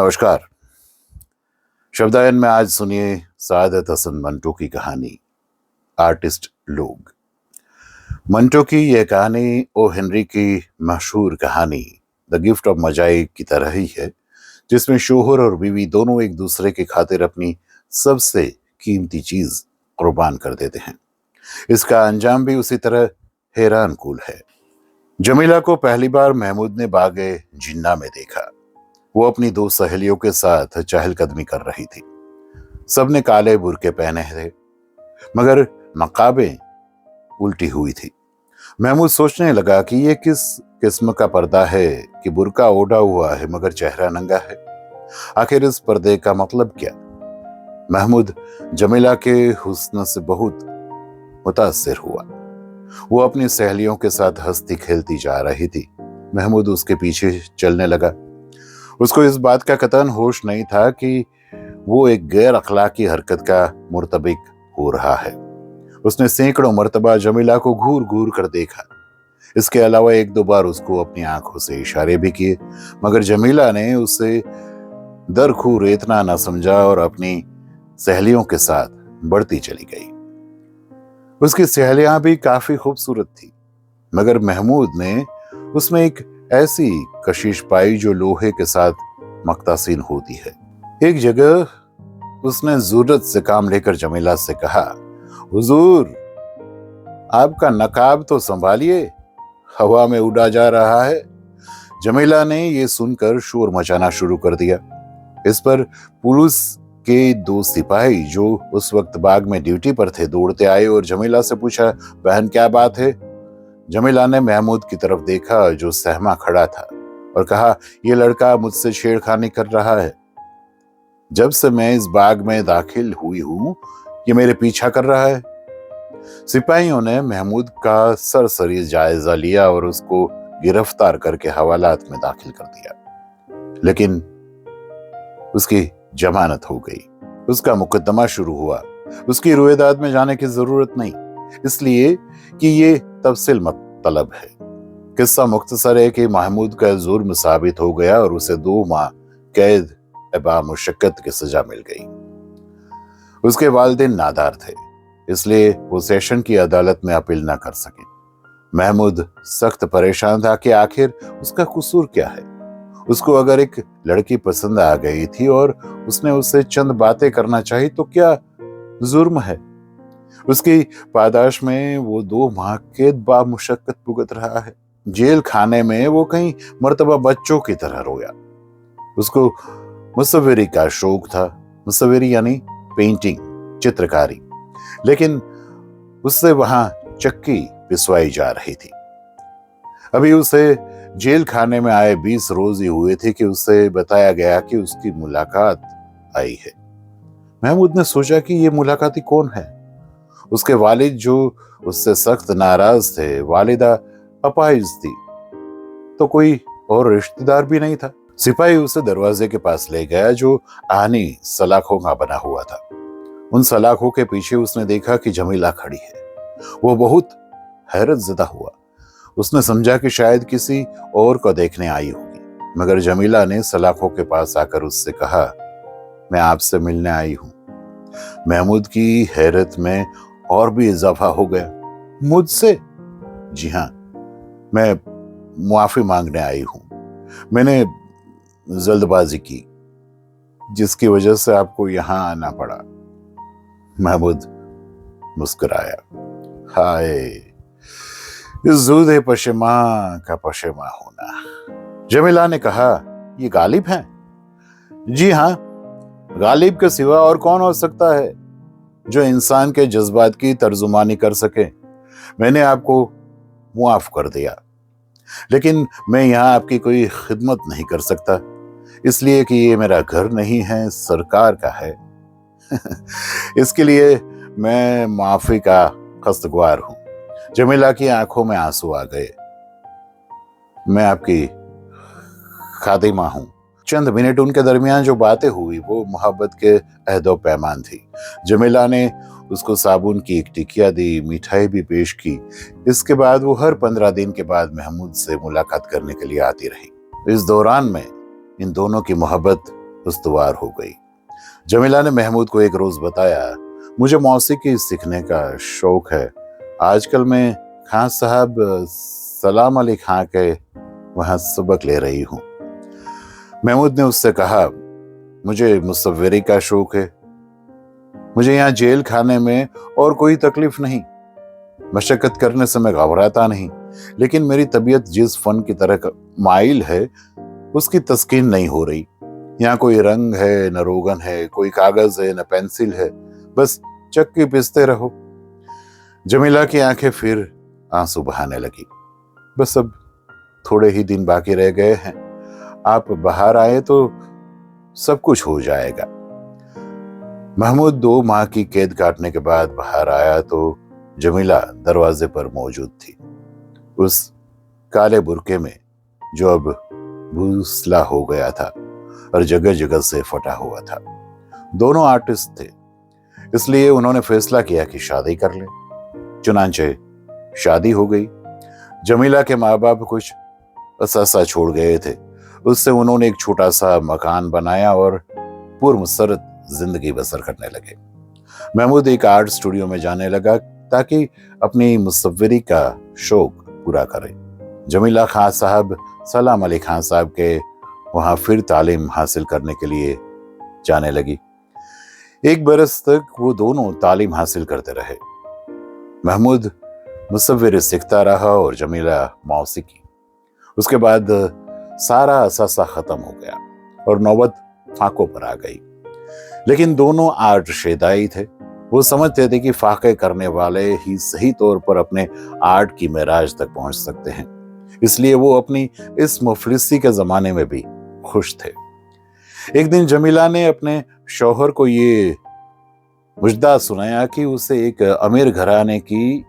नमस्कार। शब्दायन में आज सुनिए सादत हसन मंटो की कहानी आर्टिस्ट लोग। मंटो की यह कहानी ओ हेनरी की मशहूर कहानी द गिफ्ट ऑफ मजाई की तरह ही है, जिसमें शोहर और बीवी दोनों एक दूसरे की खातिर अपनी सबसे कीमती चीज कुर्बान कर देते हैं। इसका अंजाम भी उसी तरह हैरान कुल है। जमीला को पहली बार महमूद ने बागे जिन्ना में देखा। वो अपनी दो सहेलियों के साथ चहलकदमी कर रही थी। सबने काले बुर्के पहने थे, मगर नकाबें उल्टी हुई थी। महमूद सोचने लगा कि ये किस किस्म का पर्दा है कि बुर्का ओढ़ा हुआ है मगर चेहरा नंगा है। आखिर इस पर्दे का मतलब क्या? महमूद जमीला के हुस्न से बहुत मुतासिर हुआ। वो अपनी सहेलियों के साथ हंसती खेलती जा रही थी। महमूद उसके पीछे चलने लगा। उसको इस बात का कतई होश नहीं था कि वो एक गैर अखलाकी हरकत का मुर्तबिक हो रहा है। उसने सैकड़ों मर्तबा जमीला को घूर घूर कर देखा। इसके अलावा एक दो बार उसको अपनी आंखों से इशारे भी किए, मगर जमीला ने उसे दरखूर इतना न समझा और अपनी सहेलियों के साथ बढ़ती चली गई। उसकी सहेलियां भी काफी खूबसूरत थी, मगर महमूद ने उसमें एक ऐसी कशिश पाई जो लोहे के साथ मक्तासीन होती है। एक जगह उसने जरूरत से काम लेकर जमीला से कहा, हुजूर, आपका नकाब तो संभालिए, हवा में उड़ा जा रहा है। जमीला ने यह सुनकर शोर मचाना शुरू कर दिया। इस पर पुलिस के दो सिपाही जो उस वक्त बाग में ड्यूटी पर थे दौड़ते आए और जमीला से पूछा, बहन क्या बात है? जमीला ने महमूद की तरफ देखा जो सहमा खड़ा था और कहा, यह लड़का मुझसे छेड़खानी कर रहा है। जब से मैं इस बाग में दाखिल हुई हूं, ये मेरे पीछा कर रहा है। सिपाहियों ने महमूद का सरसरी जायजा लिया और उसको गिरफ्तार करके हवालात में दाखिल कर दिया, लेकिन उसकी जमानत हो गई। उसका मुकदमा शुरू हुआ। उसकी रुएदाद में जाने की जरूरत नहीं, इसलिए कि ये तफसील तलब है। किस्सा मुख्तसर है कि महमूद का जुर्म साबित हो गया और उसे 2 माह कैद एबा मुशक्कत की सजा मिल गई। उसके वालिदैन नादार थे, इसलिए वो सेशन की अदालत में अपील न कर सके। महमूद सख्त परेशान था कि आखिर उसका कसूर क्या है। उसको अगर एक लड़की पसंद आ गई थी और उसने उससे चंद बातें करना चाही तो क्या जुर्म है? उसकी पादाश में वो 2 माह कैद बा मुशक्कत भुगत रहा है। जेल खाने में वो कई मर्तबा बच्चों की तरह रोया। उसको मुसव्विरी का शौक था। मुसव्विरी यानी पेंटिंग, चित्रकारी। लेकिन उससे वहां चक्की पिसवाई जा रही थी। अभी उसे जेल खाने में आए 20 रोज ही हुए थे कि उससे बताया गया कि उसकी मुलाकात आई है। महमूद ने सोचा कि ये मुलाकाती कौन है। उसके वालिद जो उससे सख्त नाराज थे, वालिदा अपाहिज थी, तो कोई और रिश्तेदार भी नहीं था। सिपाही उसे दरवाजे के पास ले गया जो आहनी सलाखों का बना हुआ था। उन सलाखों के पीछे उसने देखा कि जमीला खड़ी है। वो बहुत हैरत ज़दा हुआ। उसने समझा कि शायद किसी और को देखने आई होगी, मगर जमीला ने सलाखों के पास आकर उससे कहा, मैं आपसे मिलने आई हूं। महमूद की हैरत में और भी इजाफा हो गया। मुझसे? जी हां, मैं मुआफी मांगने आई हूं। मैंने जल्दबाजी की, जिसकी वजह से आपको यहां आना पड़ा। महमूद मुस्कुराया। हाय, इस जूदे पशेमा का पशेमा होना। जमीला ने कहा, ये गालिब हैं? जी हां, गालिब के सिवा और कौन हो सकता है जो इंसान के जज्बात की तर्जुमानी कर सके। मैंने आपको मुआफ कर दिया, लेकिन मैं यहाँ आपकी कोई खिदमत नहीं कर सकता, इसलिए कि ये मेरा घर नहीं है, सरकार का है। इसके लिए मैं माफी का कस्तगवार हूं। जमीला की आंखों में आंसू आ गए। मैं आपकी खादिमा हूं। चंद मिनट उनके दरमियान जो बातें हुई वो मोहब्बत के अहदो पैमान थी। जमीला ने उसको साबुन की एक टिकिया दी, मिठाई भी पेश की। इसके बाद वो हर 15 दिन के बाद महमूद से मुलाकात करने के लिए आती रही। इस दौरान में इन दोनों की मोहब्बत उस्तवार हो गई। जमीला ने महमूद को एक रोज बताया, मुझे मौसीकी सीखने का शौक है। आजकल मैं खान साहब सलाम अली खां के वहां सबक ले रही हूँ। महमूद ने उससे कहा, मुझे मुसव्विरी का शौक है। मुझे यहाँ जेल खाने में और कोई तकलीफ नहीं। मशक्कत करने से मैं घबराता नहीं, लेकिन मेरी तबीयत जिस फन की तरह माइल है उसकी तस्कीन नहीं हो रही। यहाँ कोई रंग है न रोगन है, कोई कागज है न पेंसिल है, बस चक्की पिसते रहो। जमीला की आंखें फिर आंसू बहाने लगी। बस अब थोड़े ही दिन बाकी रह गए हैं, आप बाहर आए तो सब कुछ हो जाएगा। महमूद 2 माह की कैद काटने के बाद बाहर आया तो जमीला दरवाजे पर मौजूद थी, उस काले बुर्के में जो अब भूसला हो गया था और जगह जगह से फटा हुआ था। दोनों आर्टिस्ट थे, इसलिए उन्होंने फैसला किया कि शादी कर ले। चुनांचे शादी हो गई। जमीला के माँ बाप कुछ असासा छोड़ गए थे, उससे उन्होंने एक छोटा सा मकान बनाया और पुरमसरत जिंदगी बसर करने लगे। महमूद एक आर्ट स्टूडियो में जाने लगा ताकि अपनी मुसव्विरी का शौक पूरा करे। जमीला खां साहब सलाम अली खां साहब के वहां फिर तालीम हासिल करने के लिए जाने लगी। 1 बरस तक वो दोनों तालीम हासिल करते रहे। महमूद मुसव्विरी सीखता रहा और जमीला मौसीकी। उसके बाद सारा असासा खत्म हो गया और नौबत फाकों पर आ गई। लेकिन दोनों आर्ट शेदाई थे। वो समझते थे कि फाके करने वाले ही सही तौर पर अपने आर्ट की मेराज तक पहुंच सकते हैं, इसलिए वो अपनी इस मुफलिसी के जमाने में भी खुश थे। एक दिन जमीला ने अपने शौहर को ये मुजदा सुनाया कि उसे एक अमीर घराने की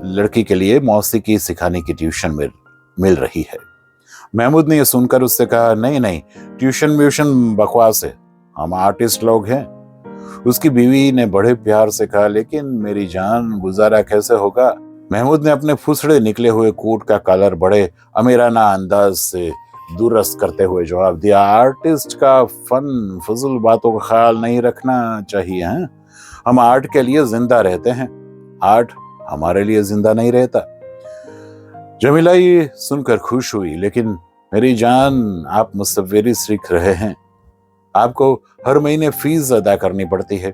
लड़की के लिए मौसीकी सिखाने की ट्यूशन मिल रही है। महमूद ने यह सुनकर उससे कहा, नहीं नहीं, ट्यूशन व्यूशन बकवास है, हम आर्टिस्ट लोग हैं। उसकी बीवी ने बड़े प्यार से कहा, लेकिन मेरी जान, गुजारा कैसे होगा? महमूद ने अपने फुसड़े निकले हुए कोट का कलर बड़े अमीराना अंदाज से दुरुस्त करते हुए जवाब दिया, आर्टिस्ट का फन फजूल बातों का ख्याल नहीं रखना चाहिए है? हम आर्ट के लिए जिंदा रहते हैं, आर्ट हमारे लिए जिंदा नहीं रहता। जमीला ये सुनकर खुश हुई, लेकिन मेरी जान, आप मुसव्विरी सीख रहे हैं, आपको हर महीने फीस अदा करनी पड़ती है,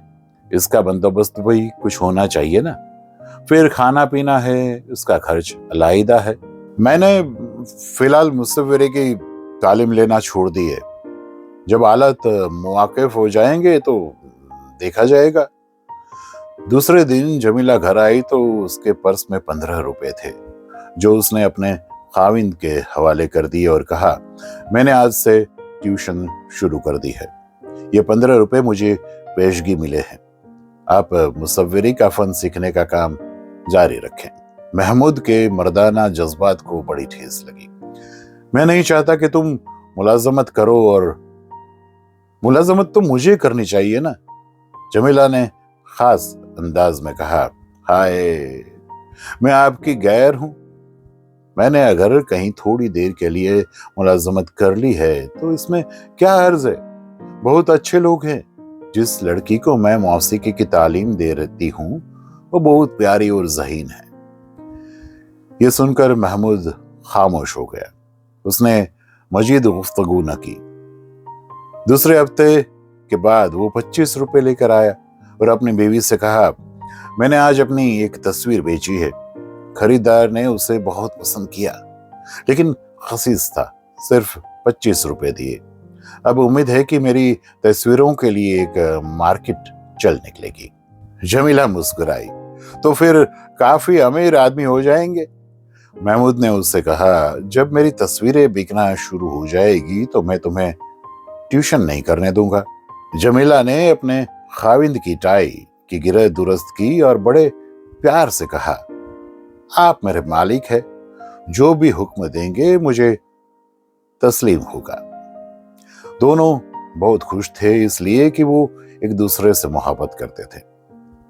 इसका बंदोबस्त भी कुछ होना चाहिए ना। फिर खाना पीना है, उसका खर्च अलहदा है। मैंने फिलहाल मुसव्विरी की तालीम लेना छोड़ दी है, जब हालात मुवाकिफ हो जाएंगे तो देखा जाएगा। दूसरे दिन जमीला घर आई तो उसके पर्स में 15 रुपए थे, जो उसने अपने खाविंद के हवाले कर दिए और कहा, मैंने आज से ट्यूशन शुरू कर दी है, ये 15 रुपए मुझे पेशगी मिले हैं, आप मुसव्विरी का फन सीखने का काम जारी रखें। महमूद के मर्दाना जज्बात को बड़ी ठेस लगी। मैं नहीं चाहता कि तुम मुलाजमत करो, और मुलाजमत तो मुझे करनी चाहिए ना, जमीला ने खास अंदाज में कहा। हाय, मैं आपकी गैर हूं? मैंने अगर कहीं थोड़ी देर के लिए मुलाजमत कर ली है तो इसमें क्या हर्ज है? बहुत अच्छे लोग हैं। जिस लड़की को मैं मौसीकी की तालीम दे रही हूं वो बहुत प्यारी और ज़हीन है। ये सुनकर महमूद खामोश हो गया। उसने मजीद गुफ्तगू न की। दूसरे हफ्ते के बाद वो 25 रुपए लेकर आया और अपनी बीवी से कहा, मैंने आज अपनी एक तस्वीर बेची है, खरीदार ने उसे बहुत पसंद किया, लेकिन खसीस था, सिर्फ 25 रुपए दिए। अब उम्मीद है कि मेरी तस्वीरों के लिए एक मार्केट चल निकलेगी। जमीला मुस्कुराई, तो फिर काफी अमीर आदमी हो जाएंगे। महमूद ने उससे कहा, जब मेरी तस्वीरें बिकना शुरू हो जाएगी तो मैं तुम्हें ट्यूशन नहीं करने दूंगा। जमीला ने अपने खाविंद की टाई की गिरह दुरुस्त की और बड़े प्यार से कहा, आप मेरे मालिक है, जो भी हुक्म देंगे मुझे तस्लीम होगा। दोनों बहुत खुश थे, इसलिए कि वो एक दूसरे से मोहब्बत करते थे।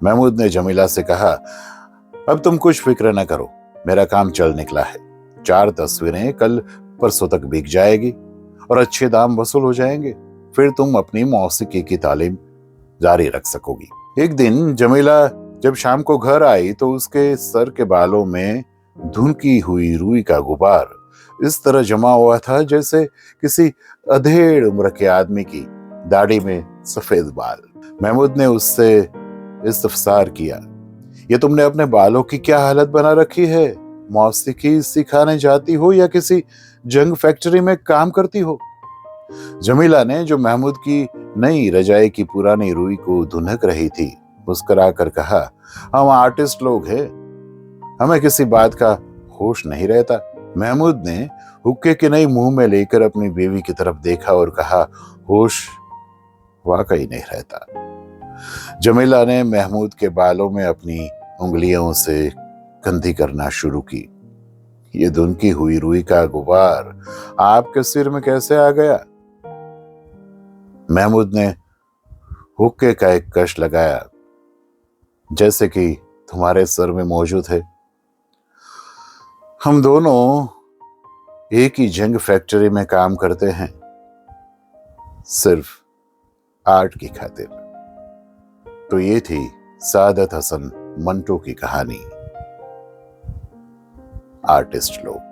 महमूद ने जमीला से कहा, अब तुम कुछ फिक्र न करो, मेरा काम चल निकला है। 4 तस्वीरें कल परसों तक बिक जाएगी और अच्छे दाम वसूल हो जाएंगे। फिर तुम अपनी मौसीकी की तालीम जारी रख सकोगी। एक दिन जमीला जब शाम को घर आई तो उसके सर के बालों में धुनकी हुई रुई का गुबार इस तरह जमा हुआ था जैसे किसी अधेड़ उम्र के आदमी की दाढ़ी में सफेद बाल। महमूद ने उससे इस्तफसार किया, ये तुमने अपने बालों की क्या हालत बना रखी है? मौसीकी सिखाने जाती हो या किसी जंग फैक्ट्री में काम करती हो? जमीला ने, जो महमूद की नई रजाई की पुरानी रुई को धुनक रही थी, मुस्कुरा कर कहा, हम आर्टिस्ट लोग हैं, हमें किसी बात का होश नहीं रहता। महमूद ने हुक्के की नई मुंह में लेकर अपनी बीवी की तरफ देखा और कहा, होश वाकई नहीं रहता। जमीला ने महमूद के बालों में अपनी उंगलियों से कंधी करना शुरू की। ये धुनकी हुई रुई का गुबार आपके सिर में कैसे आ गया? महमूद ने हुक्के का एक कश लगाया, जैसे कि तुम्हारे सर में मौजूद है। हम दोनों एक ही जंग फैक्ट्री में काम करते हैं, सिर्फ आर्ट की खातिर। तो ये थी सादत हसन मंटो की कहानी, आर्टिस्ट लोग।